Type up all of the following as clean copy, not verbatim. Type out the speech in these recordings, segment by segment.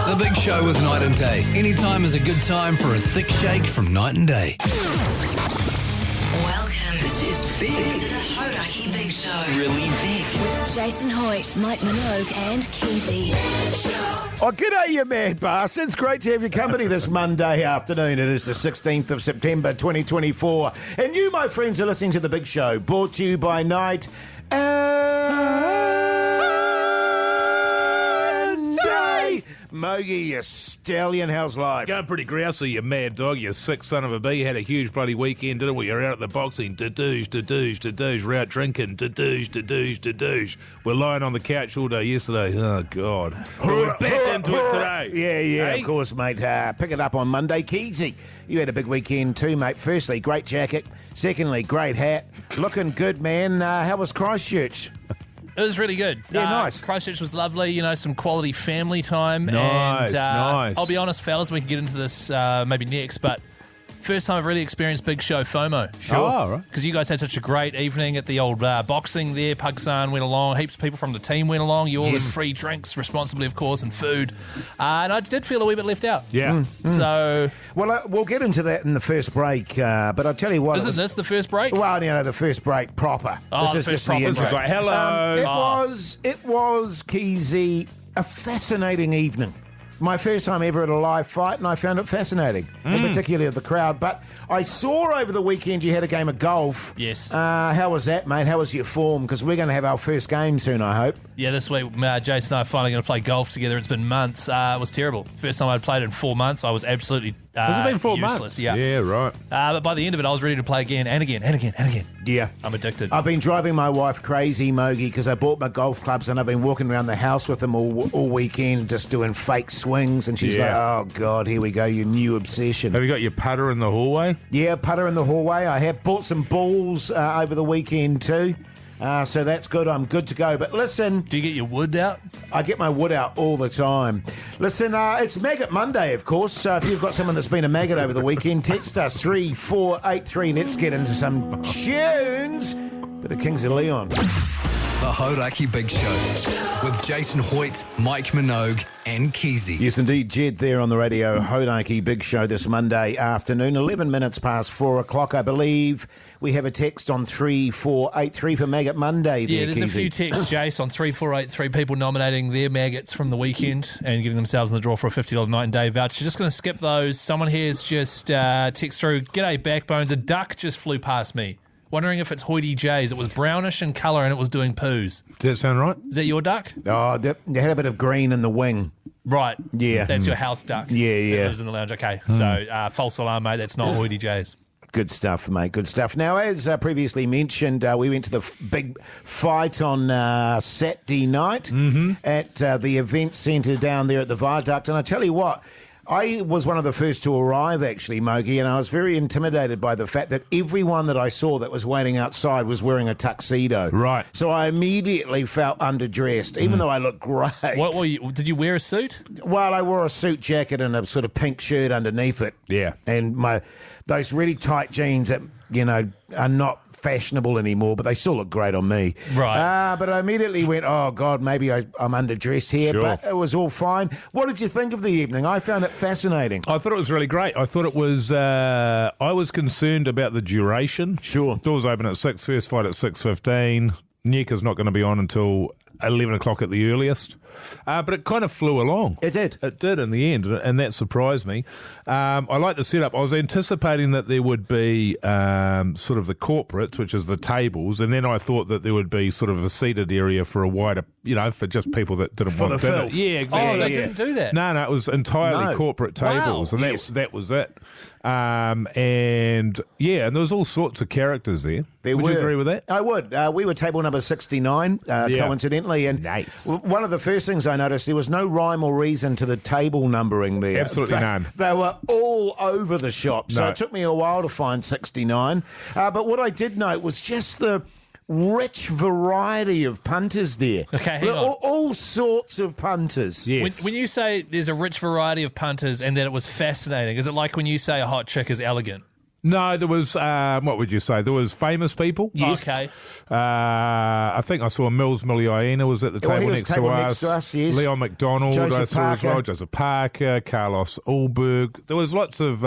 The Big Show with Night and Day. Anytime is a good time for a thick shake from Night and Day. Welcome. This is big. To the Hauraki Big Show. Really big. With Jason Hoyt, Mike Minogue and Keyzie. Oh, g'day, you mad bastards. Great to have your company this Monday afternoon. It is the 16th of September, 2024. And you, my friends, are listening to The Big Show, brought to you by Night and Day. Mogi, you stallion, how's life? Going pretty grousey, you mad dog, you sick son of a bee. Had a huge bloody weekend, didn't we? You're out at the boxing, da-doosh. We're out drinking, da-doosh. We're lying on the couch all day yesterday. Oh, God. But we're back into it today. Yeah, Hey? of course, mate. Pick it up on Monday. Keyzie, you had a big weekend too, mate. Firstly, great jacket. Secondly, great hat. Looking good, man. How was Christchurch? It was really good. Yeah, nice. Christchurch was lovely, some quality family time. Nice, nice. I'll be honest, fellas, we can get into this maybe next, but first time I've really experienced Big Show FOMO. Sure. Oh, right. Because you guys had such a great evening at the old boxing there. Pugsan went along. Heaps of people from the team went along. You all this free drinks, responsibly, of course, and food. And I did feel a wee bit left out. Yeah. So... Well, we'll get into that in the first break, but I'll tell you what... Isn't this the first break? Well, the first break proper. Oh, this the is just first proper the This intro. is like, hello. It was, Keyzie, a fascinating evening. My first time ever at a live fight, and I found it fascinating, and particularly of the crowd. But I saw over the weekend you had a game of golf. Yes. How was that, mate? How was your form? Because we're going to have our first game soon, I hope. Yeah, this week, Jase and I are finally going to play golf together. It's been months. It was terrible. First time I'd played in 4 months. I was absolutely Has it been 4 useless. months? Yeah. right. But by the end of it, I was ready to play again and again and again and again. Yeah. I'm addicted. I've been driving my wife crazy, Mogi, because I bought my golf clubs and I've been walking around the house with them all weekend, just doing fake swings. And she's Yeah. like, oh, God, here we go, your new obsession. Have you got your putter in the hallway? Yeah, putter in the hallway. I have bought some balls over the weekend too. So that's good. I'm good to go. But listen, Do you get your wood out? I get my wood out all the time. Listen, it's Maggot Monday, of course. So if you've got someone that's been a maggot over the weekend, text us 3483. Let's get into some tunes. Bit of Kings of Leon. The Hauraki Big Show with Jason Hoyt, Mike Minogue and Keyzie. Yes, indeed, Jed there on the radio. Hauraki Big Show this Monday afternoon, 11 minutes past 4 o'clock, I believe. We have a text on 3483 for Maggot Monday there, Yeah, there's a Keyzie. few texts, Jace, on 3483, people nominating their maggots from the weekend and getting themselves in the draw for a $50 night and day voucher. Just going to skip those. Someone here has just text through, G'day Backbones, a duck just flew past me. Wondering if it's Hoity J's. It was brownish in colour and it was doing poos. Does that sound right? Is that your duck? Oh, they had a bit of green in the wing. Right. Yeah. That's your house duck. Yeah, That yeah. lives in the lounge. Okay. So, false alarm, mate. That's not Hoity J's. Good stuff, mate. Good stuff. Now, as previously mentioned, we went to the big fight on Saturday night at the event centre down there at the Viaduct. And I tell you what, I was one of the first to arrive, actually, Mogi, and I was very intimidated by the fact that everyone that I saw that was waiting outside was wearing a tuxedo. Right. So I immediately felt underdressed, even though I looked great. What were you? Did you wear a suit? Well, I wore a suit jacket and a sort of pink shirt underneath it. Yeah. And those really tight jeans that, are not fashionable anymore, but they still look great on me. Right. But I immediately went, oh, God, maybe I'm underdressed here. Sure. But it was all fine. What did you think of the evening? I found it fascinating. I thought it was really great. I thought it was... I was concerned about the duration. Sure. Doors open at 6, first fight at 6:15. Nyeka's not going to be on until 11 o'clock at the earliest. But it kind of flew along. It did. It did in the end, and that surprised me. I like the setup. I was anticipating that there would be sort of the corporates, which is the tables, and then I thought that there would be sort of a seated area for a wider, for just people that didn't For want the dinner. filth. Yeah, exactly. Oh, they didn't do that. No, it was entirely No. corporate tables, Wow. and Yes. that was it. And there was all sorts of characters there. There would were. you agree with that? I would. We were table number 69, coincidentally. And Nice. One of the first things I noticed, there was no rhyme or reason to the table numbering there. Absolutely none. They were all over the shop. So No. it took me a while to find 69. But what I did note was just the rich variety of punters there. Okay, hang on. All sorts of punters. Yes. When you say there's a rich variety of punters and that it was fascinating, is it like when you say a hot chick is elegant? No, there was, what would you say? There was famous people. Yes. Okay. I think I saw Mills Miliaina was at the table, he was next, table to us. next to us, yes. Leon McDonald, Joseph I saw as well. Parker. Joseph Parker, Carlos Ulberg. There was lots of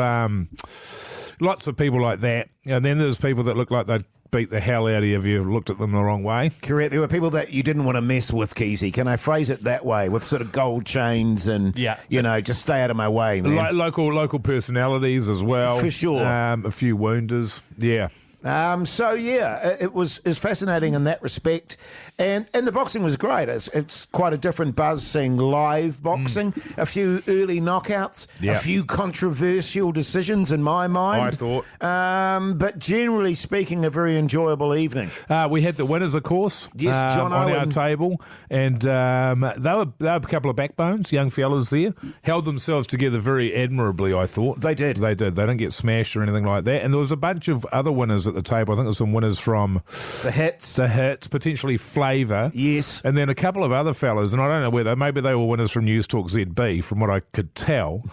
people like that. And then there's people that look like they'd beat the hell out of you if you looked at them the wrong way. Correct. There were people that you didn't want to mess with, Keyzie. Can I phrase it that way? With sort of gold chains and, just stay out of my way, man. Local personalities as well. For sure. A few wounders. Yeah. It was fascinating in that respect, and the boxing was great. It's quite a different buzz seeing live boxing. A few early knockouts, a few controversial decisions in my mind. I thought, but generally speaking, a very enjoyable evening. We had the winners, of course. Yes, John on Owen. our table, and they were a couple of backbones, young fellas there, held themselves together very admirably. I thought They did. They didn't get smashed or anything like that. And there was a bunch of other winners at the table. I think there's some winners from The hits, potentially Favour. yes. And then a couple of other fellas, and I don't know whether, maybe they were winners from News Talk ZB, from what I could tell.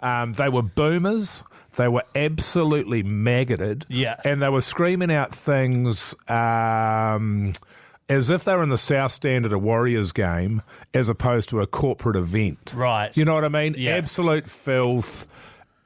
They were boomers. They were absolutely maggoted. Yeah. And they were screaming out things as if they were in the South Stand at a Warriors game as opposed to a corporate event. Right. You know what I mean? Yeah. Absolute filth.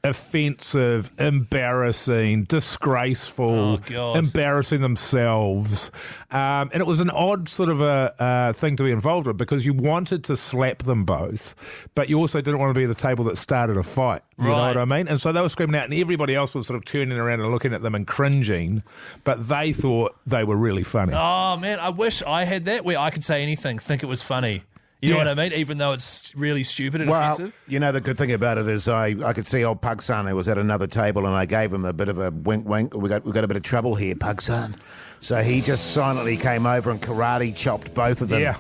Offensive, embarrassing, disgraceful, embarrassing themselves. And it was an odd sort of a thing to be involved with because you wanted to slap them both, but you also didn't want to be at the table that started a fight. You know what I mean? And so they were screaming out and everybody else was sort of turning around and looking at them and cringing, but they thought they were really funny. Oh, man, I wish I had that where I could say anything, think it was funny. You know what I mean? Even though it's really stupid and offensive. You know, the good thing about it is I could see old Pugsan who was at another table and I gave him a bit of a wink. We got a bit of trouble here, Pugsan. So he just silently came over and karate chopped both of them,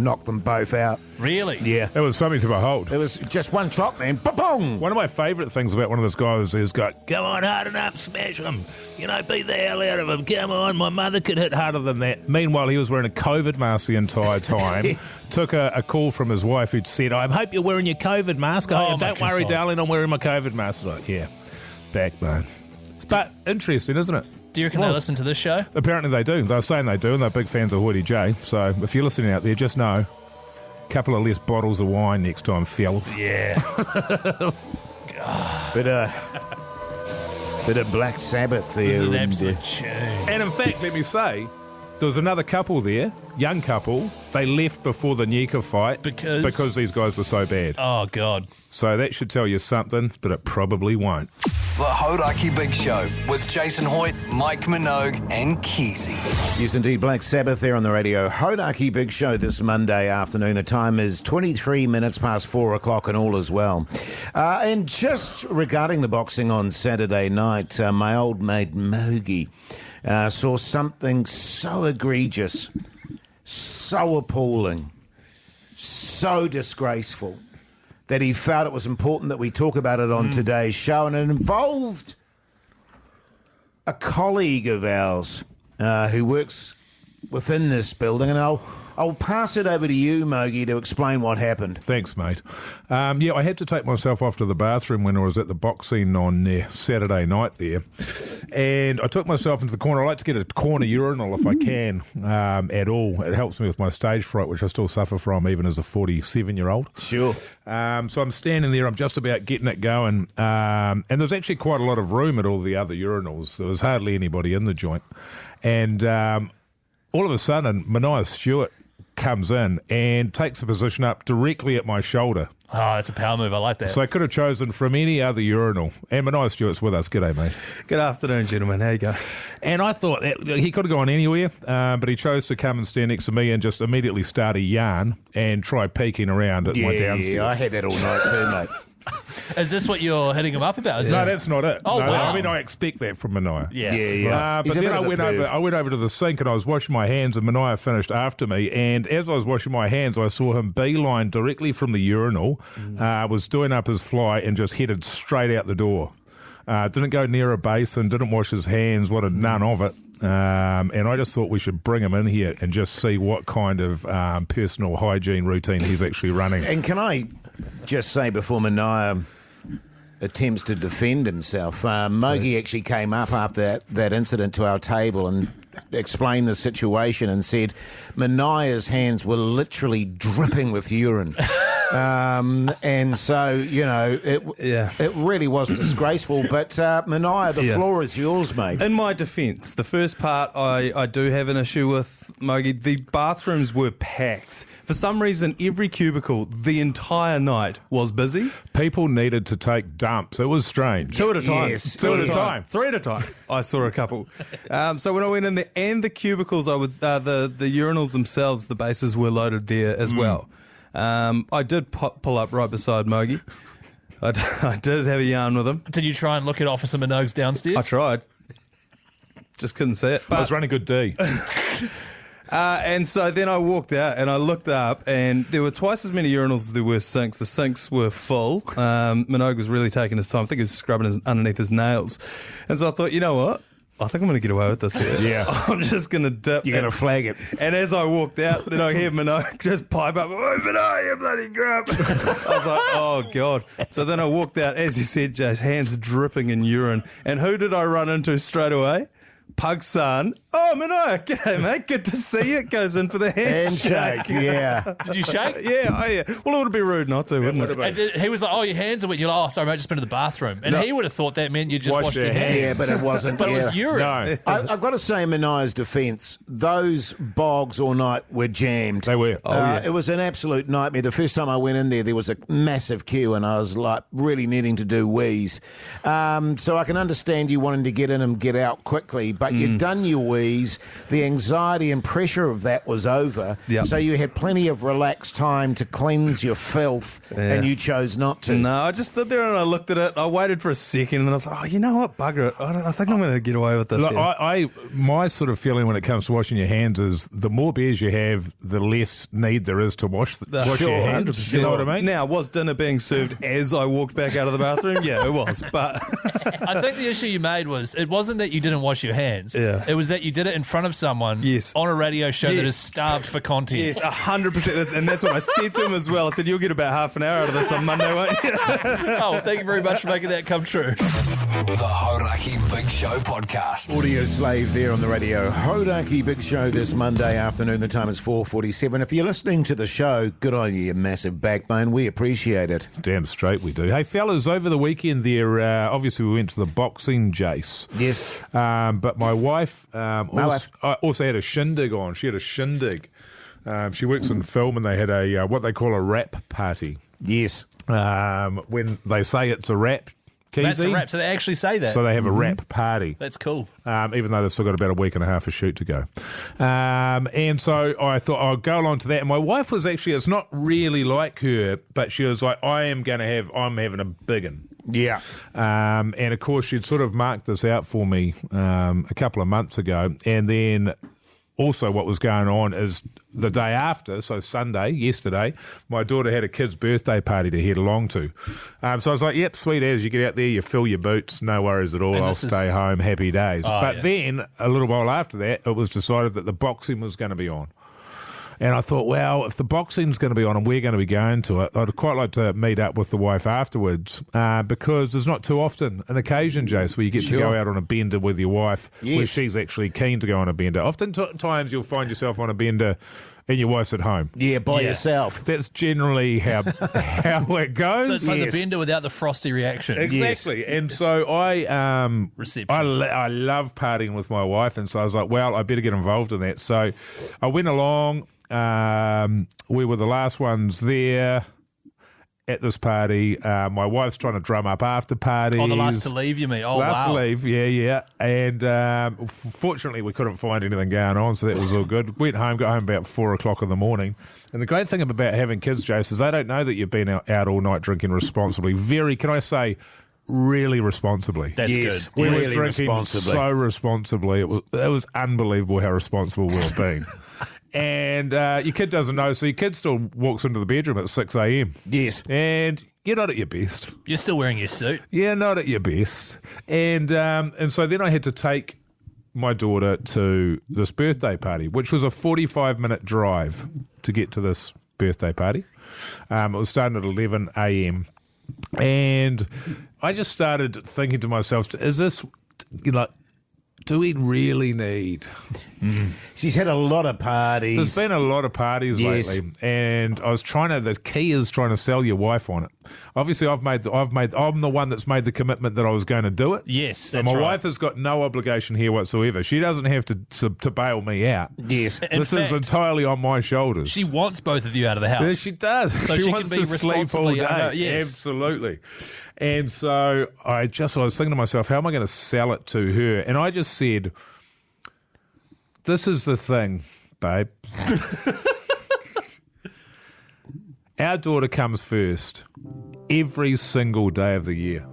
knocked them both out. Really? Yeah. It was something to behold. It was just one chop, man. Ba-bong! One of my favourite things about one of those guys is go, come on, harden up, smash him. You know, beat the hell out of him. Come on, my mother could hit harder than that. Meanwhile, he was wearing a COVID mask the entire time. Took a call from his wife who'd said, I hope you're wearing your COVID mask. Don't worry, darling, I'm wearing my COVID mask. Like, yeah, backbone. But interesting, isn't it? Do you reckon they listen to this show? Apparently they do. They're saying they do, and they're big fans of Hoity J. So if you're listening out there, just know, a couple of less bottles of wine next time, fellas. Yeah. Bit of Black Sabbath there. This is an absolute tune. And in fact, let me say, there was another couple there, young couple. They left before the Nyika fight because these guys were so bad. Oh, God. So that should tell you something, but it probably won't. The Hauraki Big Show with Jason Hoyt, Mike Minogue, and Keyzie. Yes, indeed. Black Sabbath there on the radio. Hauraki Big Show this Monday afternoon. The time is 23 minutes past 4 o'clock and all is well. And just regarding the boxing on Saturday night, my old mate Mogi saw something so egregious, so appalling, so disgraceful that he felt it was important that we talk about it on today's show, and it involved a colleague of ours who works within this building, and I'll pass it over to you, Mogi, to explain what happened. Thanks, mate. I had to take myself off to the bathroom when I was at the boxing on Saturday night there. And I took myself into the corner. I like to get a corner urinal if I can at all. It helps me with my stage fright, which I still suffer from even as a 47-year-old. Sure. So I'm standing there. I'm just about getting it going. And there's actually quite a lot of room at all the other urinals. There was hardly anybody in the joint. And all of a sudden, Mania Stewart comes in and takes a position up directly at my shoulder. Oh, that's a power move. I like that. So I could have chosen from any other urinal. And Mania Stewart's with us. G'day, mate. Good afternoon, gentlemen. How you go? And I thought that he could have gone anywhere, but he chose to come and stand next to me and just immediately start a yarn and try peeking around at my downstairs. Yeah, I had that all night too, mate. Is this what you're hitting him up about? No, that's not it. Oh, no, wow. I mean, I expect that from Mania. Yeah. But then I went over to the sink and I was washing my hands and Mania finished after me. And as I was washing my hands, I saw him beeline directly from the urinal, was doing up his fly and just headed straight out the door. Didn't go near a basin, didn't wash his hands, wanted none of it. And I just thought we should bring him in here and just see what kind of personal hygiene routine he's actually running. And can I just say before Mania attempts to defend himself. Mogi actually came up after that incident to our table and explained the situation and said Manaya's hands were literally dripping with urine. And so, it really was disgraceful. But Manaya, the floor is yours, mate. In my defence, the first part I do have an issue with, Mogi. The bathrooms were packed. For some reason, every cubicle the entire night was busy. People needed to take dumps. It was strange. 2 at a time. Yes. 2 at a time. 3 at a time. I saw a couple. So when I went in there, and the cubicles, the urinals themselves, the bases were loaded there as well. I did pull up right beside Mogi. I did have a yarn with him. Did you try and look at Officer Minogue's downstairs? I tried. Just couldn't see it. I was running good D. And so then I walked out and I looked up and there were twice as many urinals as there were sinks. The sinks were full. Minogue was really taking his time. I think he was scrubbing underneath his nails. And so I thought, you know what? I think I'm going to get away with this here. Yeah. I'm just going to dip. You're going to flag it. And as I walked out, then I hear Minogue just pipe up, "Oh, Minogue, you bloody grub." I was like, oh, God. So then I walked out, as you said, Jase, hands dripping in urine. And who did I run into straight away? Pug's son. "Oh, Minogue, g'day, mate. Good to see you." Goes in for the handshake. Yeah. Did you shake? Yeah. Well, it would be rude not to, wouldn't it? And he was like, "Oh, your hands are wet." You're like, "Oh, sorry, mate, just been to the bathroom." And he would have thought that meant you just washed your hands. Yeah, but it wasn't. But it was urine. No. I've got to say, in Manaya's defence, those bogs all night were jammed. They were. It was an absolute nightmare. The first time I went in there was a massive queue, and I was like really needing to do wheeze. So I can understand you wanting to get in and get out quickly, but you'd done your wheeze. The anxiety and pressure of that was over. Yep. So you had plenty of relaxed time to cleanse your filth, and you chose not to. No, I just stood there and I looked at it. I waited for a second and then I was like, "Oh, you know what? Bugger it. I think I'm going to get away with this." Look, here. my sort of feeling when it comes to washing your hands is the more beers you have, the less need there is to wash your hands. 100%. You know what I mean? Now, was dinner being served as I walked back out of the bathroom? Yeah, it was. But I think the issue you made was it wasn't that you didn't wash your hands. Yeah. It was that you did it in front of someone Yes. on a radio show that Yes. is starved for content. yes, 100%. And that's what I said to him as well. I said, "You'll get about half an hour out of this on Monday, won't you?" Oh, well, thank you very much for making that come true. The Hauraki Big Show podcast. Audio slave there on the radio. Hauraki Big Show this Monday afternoon. The time is 4:47. If you're listening to the show, good on you, you massive backbone. We appreciate it. Damn straight we do. Hey, fellas, over the weekend there, obviously we went to the boxing, Jase. Yes. But my wife also had a shindig on. She had a shindig. She works in film and they had a what they call a rap party. Yes. When they say it's a rap, Keyzie, That's a wrap. So they actually say that. so they have a rap party. That's cool. Even though they've still got about a week and a half of shoot to go. And so I thought I'll go along to that. And my wife was actually, it's not really like her, but she was like, I'm having a big one. Yeah. And of course, she'd sort of marked this out for me a couple of months ago. And then also what was going on is the day after, so Sunday, yesterday, my daughter had a kid's birthday party to head along to. So I was like, yep, sweet as. You get out there, you fill your boots, no worries at all. I'll stay home, happy days. But then, a little while after that, it was decided that the boxing was going to be on. And I thought, well, if the boxing's going to be on and we're going to be going to it, I'd quite like to meet up with the wife afterwards because there's not too often an occasion, Jase, where you get to go out on a bender with your wife where she's actually keen to go on a bender. Oftentimes you'll find yourself on a bender and your wife's at home. Yeah, by yourself. That's generally how it goes. So it's like the bender without the frosty reaction. Exactly. Yes. And so I love partying with my wife, and so I was like, well, I better get involved in that. So I went along. We were the last ones there at this party. My wife's trying to drum up after parties. Oh, the last to leave, you mean? Oh, last wow. to leave, yeah. And fortunately, we couldn't find anything going on, so that was all good. Got home about 4 o'clock in the morning. And the great thing about having kids, Jase, is they don't know that you've been out all night drinking responsibly. Can I say, really responsibly. That's good. We were Really drinking responsibly. so responsibly. It was unbelievable how responsible we've been. And your kid doesn't know, so your kid still walks into the bedroom at 6 a.m. Yes. And you're not at your best. You're still wearing your suit. You're not at your best. And so then I had to take my daughter to this birthday party, which was a 45-minute drive to get to this birthday party. It was starting at 11 a.m. And I just started thinking to myself, is this, do we really need? She's had a lot of parties. There's been a lot of parties lately, and I was the key is trying to sell your wife on it. Obviously, I'm the one that's made the commitment that I was going to do it. Yes, and that's my right. wife has got no obligation here whatsoever. She doesn't have to bail me out. Yes. This is entirely on my shoulders. She wants both of you out of the house. Yeah, she does. So she she wants can be to sleep all responsibly day. under- yes. Absolutely. And so I was thinking to myself, how am I going to sell it to her? And I just said, this is the thing, babe. Our daughter comes first every single day of the year.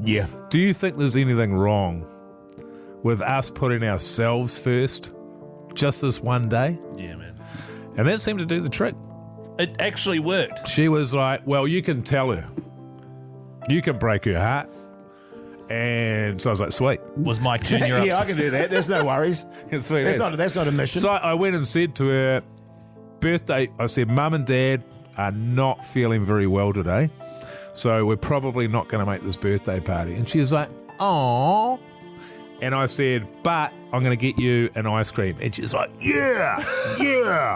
Yeah. Do you think there's anything wrong with us putting ourselves first just this one day? Yeah, man. And that seemed to do the trick. It actually worked. She was like, well, you can tell her. You can break her heart. And so I was like, sweet. Was Mike Jr. Yeah, I upset? can do that. There's no worries. Sweet. That's not a mission. So I went and said to her, birthday, I said, Mum and Dad are not feeling very well today, so we're probably not going to make this birthday party. And she was like, oh. And I said, but I'm going to get you an ice cream. And she's like, yeah.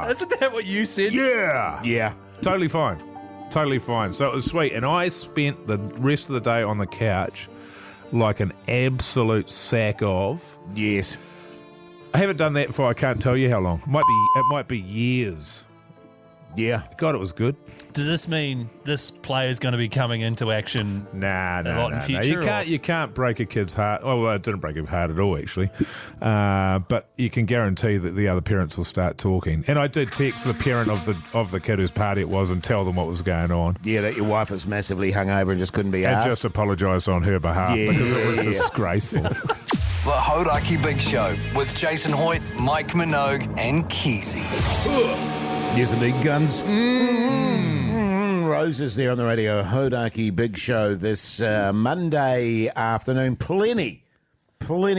Isn't that what you said? Yeah. Yeah. Totally fine. So it was sweet. And I spent the rest of the day on the couch like an absolute sack of. Yes. I haven't done that for I can't tell you how long. It might be years. Yeah. God, it was good. Does this mean this player is going to be coming into action? Nah. lot in future, You can't break a kid's heart. Well, it didn't break her heart at all, actually. But you can guarantee that the other parents will start talking. And I did text the parent of the kid whose party it was and tell them what was going on. Yeah, that your wife was massively hungover and just couldn't be And asked. just apologised on her behalf because it was disgraceful. The Hauraki Big Show with Jason Hoyt, Mike Minogue, and Keyzie. Yes, indeed, guns. Roses there on the radio. Hauraki Big Show this Monday afternoon. Plenty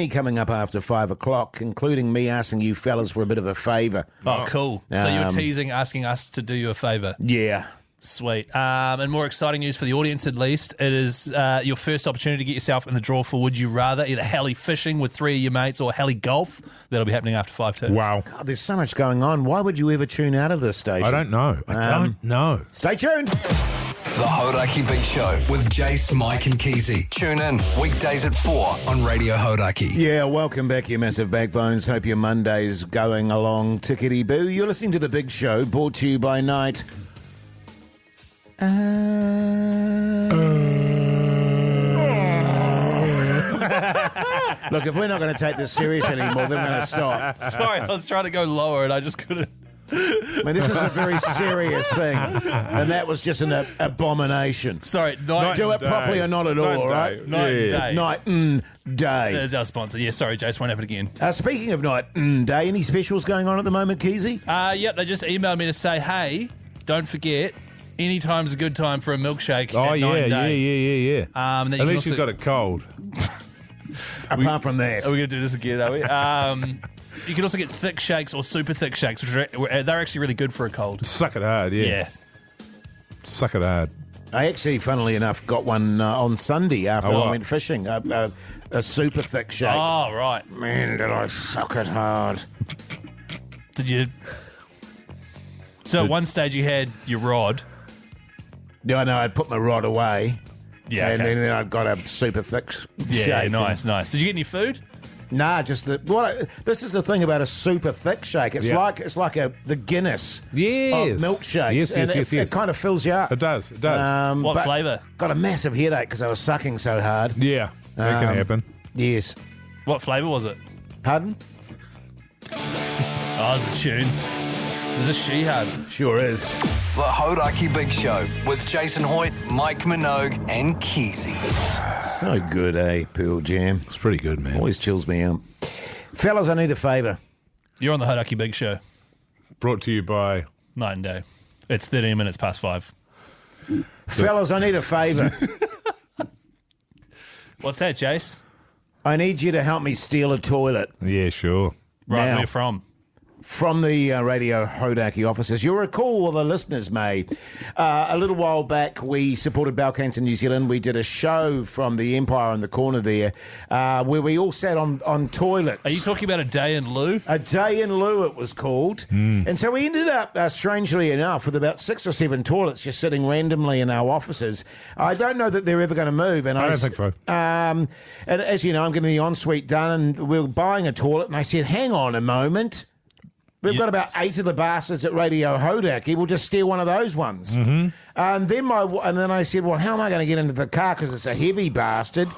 coming up after 5 o'clock, including me asking you fellas for a bit of a favour. Oh, cool. So you're teasing, asking us to do you a favour. Yeah. Sweet. And more exciting news for the audience, at least. It is your first opportunity to get yourself in the draw for Would You Rather, either heli fishing with 3 of your mates or heli golf. That'll be happening after 5 too. Wow. God, there's so much going on. Why would you ever tune out of this station? I don't know. Stay tuned. The Hauraki Big Show with Jase, Mike, and Keyzie. Tune in weekdays at 4 on Radio Hauraki. Yeah, welcome back, you massive backbones. Hope your Monday's going along tickety-boo. You're listening to The Big Show, brought to you by Night. Look, if we're not going to take this serious anymore, then we're going to stop. Sorry, I was trying to go lower and I just couldn't. I mean, this is a very serious thing, and that was just an abomination. Sorry, night Do it day. properly or not at all, all right? Night and day. Night and day. There's our sponsor. Yeah, sorry, Jace, won't happen again. Speaking of night and day, any specials going on at the moment, Keyzie? Yep, they just emailed me to say, hey, don't forget, anytime's a good time for a milkshake. Oh, at night and yeah. day. Then you At can least you've also- got it cold. Apart from that. Are we going to do this again, are we? You can also get thick shakes or super thick shakes, which they're actually really good for a cold. Suck it hard, yeah. Suck it hard. I actually, funnily enough, got one on Sunday after Oh, what? I went fishing. A super thick shake. Oh, right. Man, did I suck it hard. Did you... So at one stage you had your rod. Yeah, I know. I'd put my rod away. Yeah, And okay. then I got a super thick Yeah, shake. nice. Did you get any food? Nah, just this is the thing about a super thick shake. It's Yeah. like the Guinness Yes. of milkshakes. Yes, and yes. it kind of fills you up. It does. What but flavour? Got a massive headache because I was sucking so hard. Yeah, that can happen. Yes. What flavour was it? Pardon? Oh, it's a tune. Is this she had? Sure is. The Hauraki Big Show with Jason Hoyt, Mike Minogue, and Keyzie. So good, eh, Pearl Jam? It's pretty good, man. Always chills me out. Fellas, I need a favour. You're on the Hauraki Big Show, Brought to you by... night and day. It's 13 minutes past 5. Fellas, I need a favour. What's that, Jace? I need you to help me steal a toilet. Yeah, sure. Right, Now. where from? from the Radio Hauraki offices. You'll recall, or the listeners may, a little while back we supported Balcanton New Zealand. We did a show from the Empire in the corner there where we all sat on toilets. Are you talking about a day in lieu? A day in lieu, it was called. And so we ended up, strangely enough, with about 6 or 7 toilets just sitting randomly in our offices. I don't know that they're ever going to move. And I don't think so. And as you know, I'm getting the ensuite done, and we were buying a toilet, and I said, hang on a moment. We've got about 8 of the bastards at Radio Hauraki. We'll just steal one of those ones. And then I said, well, how am I going to get into the car because it's a heavy bastard?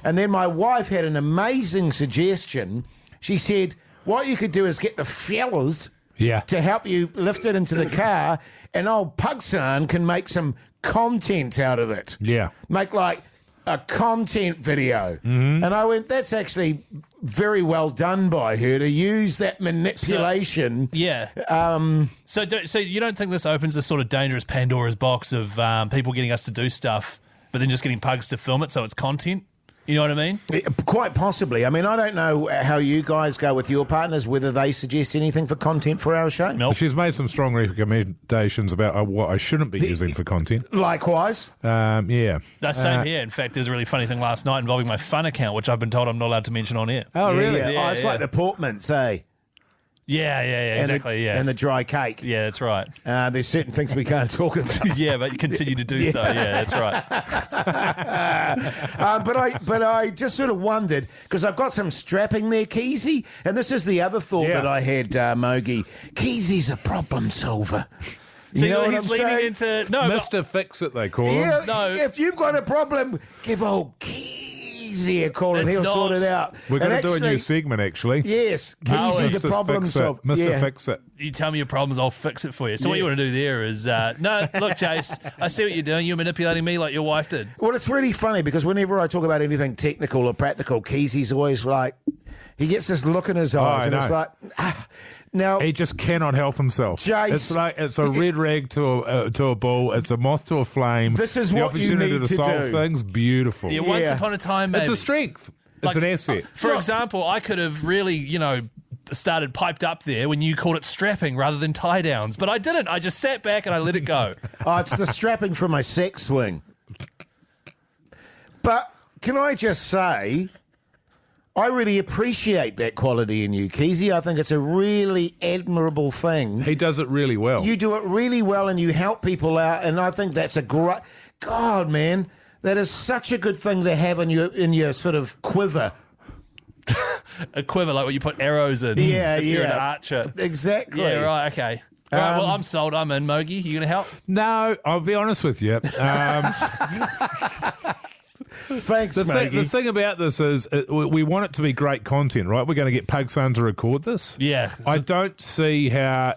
And then my wife had an amazing suggestion. She said, what you could do is get the fellas to help you lift it into the car, and old Pugsan can make some content out of it. Yeah. Make like a content video. And I went, that's actually very well done by her to use that manipulation. So you don't think this opens this sort of dangerous Pandora's box of people getting us to do stuff, but then just getting pugs to film it so it's content? You know what I mean? Quite possibly. I mean, I don't know how you guys go with your partners, whether they suggest anything for content for our show. Nope. So she's made some strong recommendations about what I shouldn't be using for content. Likewise. Yeah. That same here. In fact, there's a really funny thing last night involving my fun account, which I've been told I'm not allowed to mention on air. Oh, really? Yeah. It's like the Portmans, eh? Yeah, exactly, And the dry cake. Yeah, that's right. There's certain things we can't talk about. Yeah, but you continue to do so. Yeah, that's right. But I just sort of wondered, because I've got some strapping there, Keyzie, and this is the other thought that I had, Mogi. Keysie's a problem solver. So you know he's what I'm leaning saying? into... No, Mr. Fix-It, they call him. Yeah, No. if you've got a problem, give old Keyzie a call and It's he'll not. sort it out. We're going to do a new actually- segment, actually. Yes, Oh, Keyzie the Mr. problem Fix-It. solver. Mr. Fix-It. you tell me your problems, I'll fix it for you. So what you want to do there is... no, look, Jase, I see what you're doing. You're manipulating me like your wife did. Well, it's really funny because whenever I talk about anything technical or practical, Keyzie's always like, he gets this look in his eyes, I and it's know. like, now, He just cannot help himself. Jase. It's a red rag to a bull. It's a moth to a flame. This is the what you opportunity need to to solve do. things. Beautiful. Yeah, once upon a time, maybe. It's a strength. It's an asset. For example, I could have really, started piped up there when you called it strapping rather than tie downs, but I didn't. I just sat back and I let it go. it's the strapping for my sex swing. But can I just say, I really appreciate that quality in you, Keyzie. I think it's a really admirable thing. He does it really well. You do it really well and you help people out, and I think that's a great... God, man, that is such a good thing to have in your sort of quiver. A quiver, like what you put arrows in. Yeah, if you're an archer. Exactly. Yeah, right, okay. All right, well, I'm sold. I'm in, Mogi. You going to help? No, I'll be honest with you. Thanks, The Mogi. thing about this is we want it to be great content, right? We're going to get Pugson to record this. Yeah. I don't see how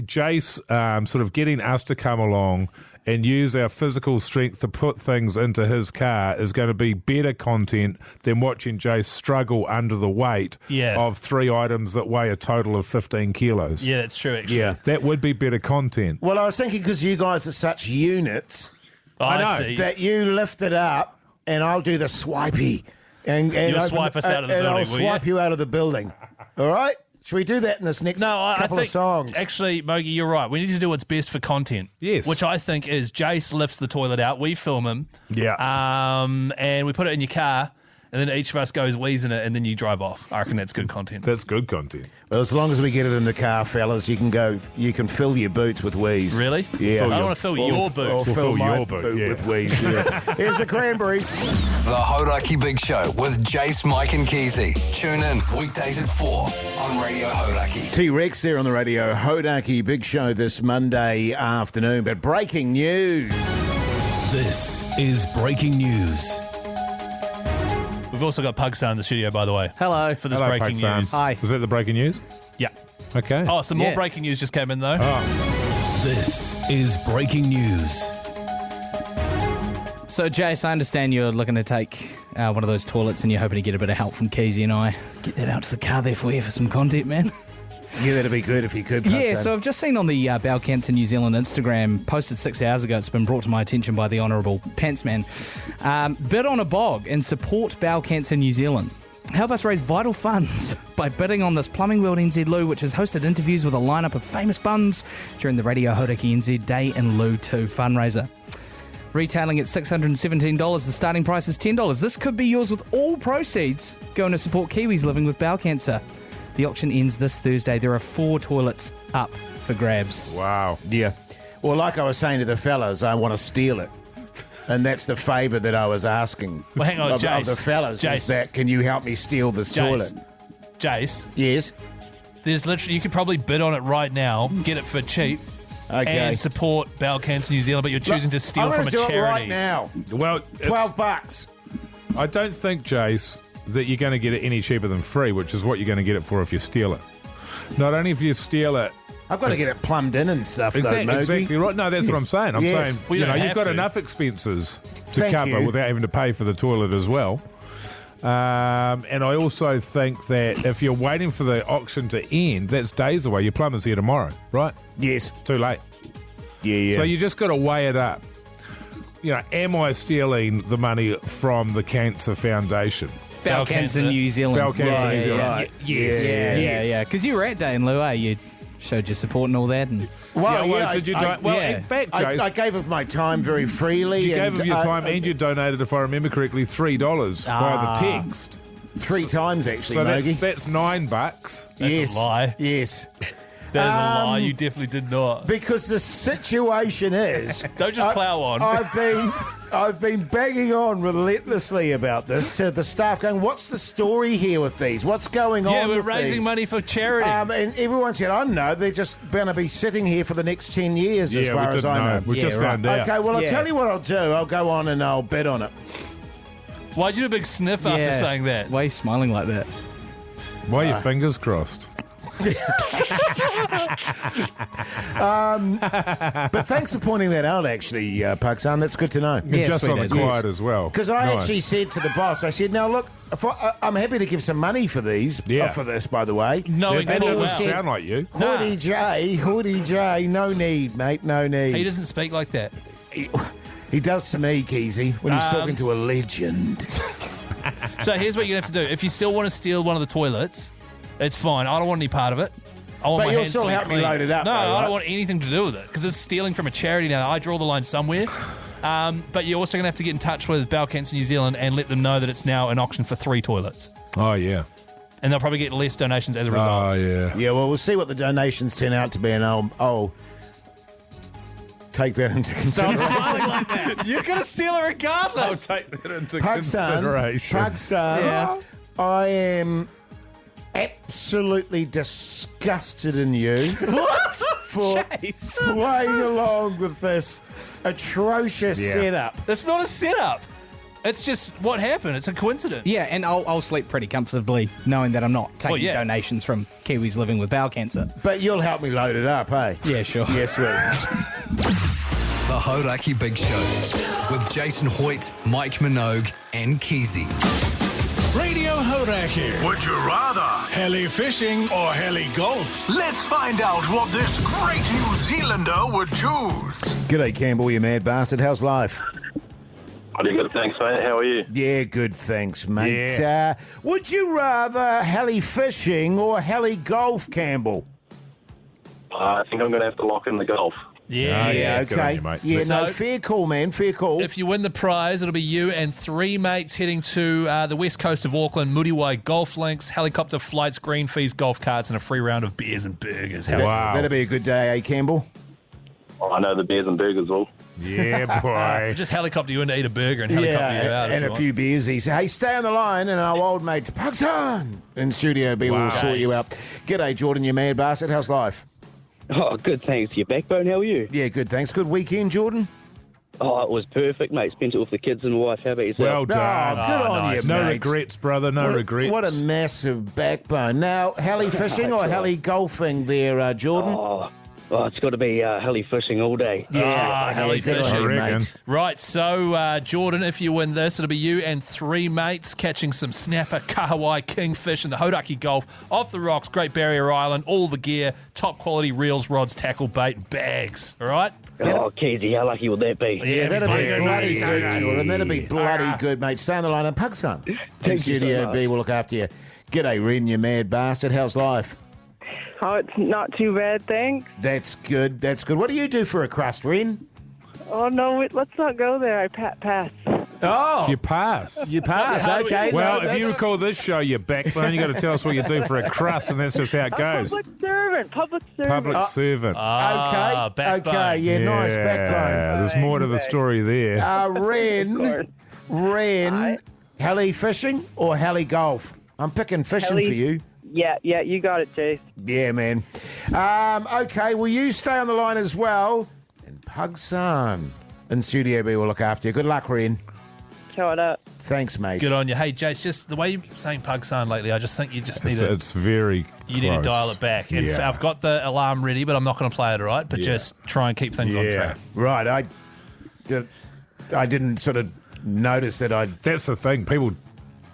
Jase sort of getting us to come along and use our physical strength to put things into his car is going to be better content than watching Jase struggle under the weight of 3 items that weigh a total of 15 kilos. Yeah, that's true, actually. Yeah. That would be better content. Well, I was thinking because you guys are such units I know. see. that you lift it up and I'll do the swipey. And You'll swipe us out of the and building, I'll will you? swipe you out of the building. All right? Should we do that in this next I couple think, of songs? Actually, Mogi, you're right. We need to do what's best for content. Yes. Which I think is Jase lifts the toilet out, we film him. Yeah. And we put it in your car, and then each of us goes wheezing it, and then you drive off. I reckon that's good content. That's good content. Well, as long as we get it in the car, fellas, you can fill your boots with wheeze. Really? Yeah. I don't want to fill your Or boot. fill my your boot, yeah. with wheeze. Yeah. Here's the Cranberries. The Hauraki Big Show with Jase, Mike and Keyzie. Tune in weekdays at 4 on Radio Hauraki. T-Rex there on the radio. Hauraki Big Show this Monday afternoon. But breaking news. This is breaking news. We've also got Pugson in the studio, by the way. Hello. For this Hello, breaking Pugson. news. Hi. Was that the breaking news? Yeah. Okay. Oh, some more Yeah. breaking news just came in, though. This is breaking news. So, Jase, I understand you're looking to take one of those toilets and you're hoping to get a bit of help from Keyzie and I. Get that out to the car there for you for some content, man. Yeah, that'd be good if you could. Yeah, Pugson. so I've just seen on the Balcanton New Zealand Instagram, posted 6 hours ago, it's been brought to my attention by the Honourable Pantsman. Bid on a bog and support Balcanton New Zealand. Help us raise vital funds by bidding on this Plumbing World NZ Loo, which has hosted interviews with a lineup of famous bums during the Radio Hauraki NZ Day in Loo 2 fundraiser. Retailing at $617, the starting price is $10. This could be yours with all proceeds going to support Kiwis living with bowel cancer. The auction ends this Thursday. There are 4 toilets up for grabs. Wow. Yeah. Well, like I was saying to the fellas, I want to steal it. And that's the favour that I was asking Well, hang on, of Jase. the fellas. Jase. Is that, can you help me steal this Jase. toilet? Jase, Yes. there's literally, you could probably bid on it right now, get it for cheap, Okay. and support Bowel Cancer New Zealand, but you're choosing to steal I'm from a gonna do charity. it right now. Well, $12. I don't think, Jase, that you're going to get it any cheaper than free, which is what you're going to get it for if you steal it. Not only if you steal it. I've got to get it plumbed in and stuff, though, Mogi. Exactly right. No, that's what I'm saying. I'm Yes. saying, Well, you don't you've have got to. enough expenses to Thank cover you. without having to pay for the toilet as well. And I also think that if you're waiting for the auction to end, that's days away. Your plumber's here tomorrow, right? Yes. Too late. Yeah. So you just got to weigh it up. You know, am I stealing the money from the Cancer Foundation? Bowel Cancer New Zealand. Bowel Cancer New Zealand. right. Yes. Yeah. Because you were at Day in Loo, You showed your support and all that. And Well, Did you? I, In fact, Jase, I gave of my time very freely. you gave and, of your time and you donated, if I remember correctly, $3 via the text. 3 times, actually, So Mogi. that's $9. That's yes. a lie. Yes. That is a lie. You definitely did not. Because the situation is... Don't just plough on. I've been banging on relentlessly about this to the staff, going, what's the story here with these? What's going on Yeah, we're with raising these? money for charity. And everyone said, I don't know, they're just going to be sitting here for the next 10 years as far as I know. We just Yeah, right. found out. Okay, well, I'll Yeah. tell you what I'll do. I'll go on and I'll bet on it. Why'd you do a big sniff after saying that? Why are you smiling like that? Why are your fingers crossed? But thanks for pointing that out, actually, Pakistan. That's good to know. Yeah, Just sweet on the as. quiet as well. Because I Nice. actually said to the boss, I said, now look, I'm happy to give some money for these, Yeah. for this, by the way. Knowing That full doesn't well. sound like you. Hoodie J, no need, mate, no need. He doesn't speak like that. He does to me, Keyzie, when he's talking to a legend. So here's what you're going to have to do. If you still want to steal one of the toilets, it's fine. I don't want any part of it. I want But my you'll hands still to be help me clean. load it up, No, though, I right? don't want anything to do with it because it's stealing from a charity now. I draw the line somewhere. But you're also going to have to get in touch with Bowel Cancer New Zealand and let them know that it's now an auction for 3 toilets. Oh, yeah. And they'll probably get less donations as a result. Oh, yeah. Yeah, well, we'll see what the donations turn out to be, and I'll take that into consideration. You're going to steal it regardless. Take that into Pakistan, I am absolutely disgusted in you for playing along with this atrocious setup. It's not a setup. It's just what happened. It's a coincidence. Yeah, and I'll sleep pretty comfortably knowing that I'm not taking yeah. donations from Kiwis living with bowel cancer. But you'll help me load it up, eh? Yeah, sure. Yes, sweet. The Hauraki Big Show with Jason Hoyt, Mike Minogue, and Keyzie. Radio Hauraki. Would you rather heli fishing or heli golf? Let's find out what this great New Zealander would choose. G'day, Campbell, you mad bastard. How's life? Pretty good, thanks, mate. How are you? Yeah, good, thanks, mate. Yeah. Would you rather heli fishing or heli golf, Campbell? I think I'm going to have to lock in the golf. Yeah. good on Okay. you, mate. Yeah, no, So- fair call, man. Fair call. If you win the prize, it'll be you and 3 mates heading to the west coast of Auckland, Muriwai golf links, helicopter flights, green fees, golf carts, and a free round of beers and burgers. How Wow. That'll be a good day, eh, Campbell? Oh, I know the beers and burgers will. Yeah, boy. Just helicopter you in to eat a burger and helicopter you out. and if a you few beers. He said, hey, stay on the line, and our old mates, Pakistan, in Studio B will sort you out. G'day, Jordan, you mad bastard. How's life? Oh, good, thanks. Your backbone, how are you? Yeah, good, thanks. Good weekend, Jordan? Oh, it was perfect, mate. Spent it with the kids and wife. How about yourself? Well done. Oh, good on you, No mate. regrets, brother. No regrets. What a massive backbone. Now, heli fishing or heli golfing there, Jordan? Oh, Oh, it's got to be heli fishing all day. heli fishing, mate. Right, so Jordan, if you win this, it'll be you and 3 mates catching some snapper, kahawai, kingfish in the Hauraki Gulf, off the rocks, Great Barrier Island, all the gear, top quality reels, rods, tackle, bait, and bags. All right? Oh, Keyzie, how lucky would that be? Yeah, That'd be bloody bloody good, good, Jordan. That'd be bloody good, mate. Stay on the line. And Pugson in you so Studio much. B will look after you. G'day, Ren, you mad bastard. How's life? Oh, it's not too bad, thanks. That's good. That's good. What do you do for a crust, Ren? Oh, no, let's not go there. I pass. Oh, You pass. you pass. Okay. Well, no, if you that's- recall this show, you backbone, you got to tell us what you do for a crust, and that's just how it goes. Public servant. Public servant. Okay. backbone. Okay. Yeah, nice backbone. There's more to the story there. Ren, heli fishing or heli golf? I'm picking fishing Heli. for you. Yeah, you got it, Jase. Yeah, man. Okay, will you stay on the line as well? And Pugson in Studio B will look after you. Good luck, Ren. Show it up. Thanks, mate. Good on you. Hey, Jase, just the way you're saying pug son lately, I just think you just need It's, to... it's very You need to close. dial it back. And Yeah. I've got the alarm ready, but I'm not going to play it, all right? But just try and keep things on Yeah. track. Right, I didn't sort of notice that I'd... That's the thing. People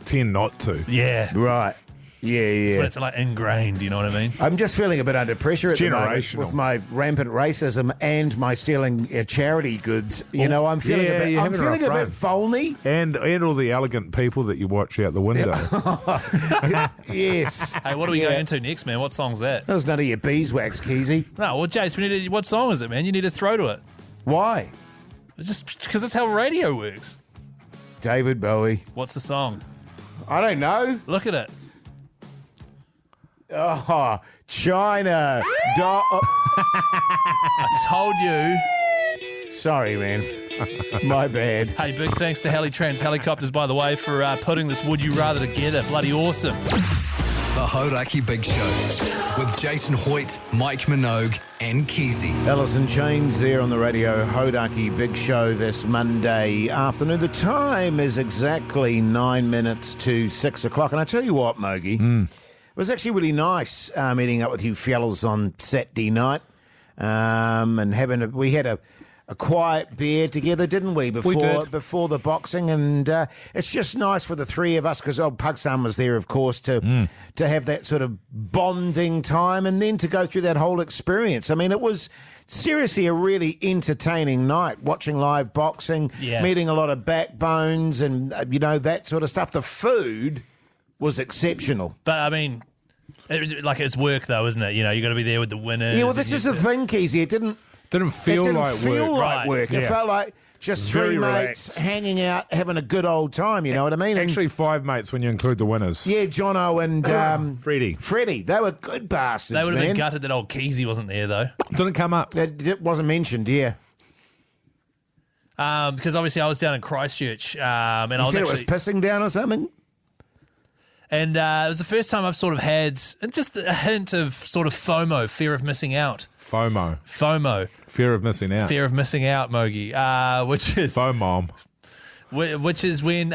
tend not to. Yeah. Right. Yeah. But it's like ingrained, you know what I mean? I'm just feeling a bit under pressure It's at the moment generational. with my rampant racism and my stealing charity goods. You know, I'm feeling yeah, a bit. you're I'm having a feeling a rough bit phony. And all the elegant people that you watch out the window. Yes. Hey, what are we going into next, man? What song's that? That was none of your beeswax, Keyzie. No, well, Jace, we need to, what song is it, man? You need to throw to it. Why? Just because that's how radio works. David Bowie. What's the song? I don't know. Look at it. Oh, China. I told you. Sorry, man. My bad. Hey, big thanks to Heli-Trans Helicopters, by the way, for putting this Would You Rather together. Bloody awesome. The Hauraki Big Show with Jason Hoyt, Mike Minogue, and Keyzie. Alice in Chains there on the radio. Hauraki Big Show this Monday afternoon. The time is exactly 9 minutes to 6 o'clock. And I tell you what, Mogi, it was actually really nice meeting up with you fellas on Saturday night and we had a quiet beer together, didn't we? Before the boxing, and it's just nice for the three of us because old Pugson was there, of course, to have that sort of bonding time, and then to go through that whole experience. I mean, it was seriously a really entertaining night, watching live boxing, meeting a lot of backbones, and that sort of stuff. The food was exceptional. But, I mean, it's work, though, isn't it? You know, you got to be there with the winners. Yeah, well, this is the thing, Keyzie. It didn't feel like work. It felt like just Very three mates relaxed. hanging out, having a good old time, you know what I mean? And, Actually, 5 mates when you include the winners. yeah, Jono and Freddie. They were good bastards, They would have man. been gutted that old Keyzie wasn't there, though. Didn't come up. It wasn't mentioned, yeah. Because obviously I was down in Christchurch. And I You was said actually, it was pissing down or something? And it was the first time I've sort of had just a hint of sort of FOMO, fear of missing out. FOMO. Fear of missing out. Fear of missing out, Mogi, which is... FOMO. Which is when,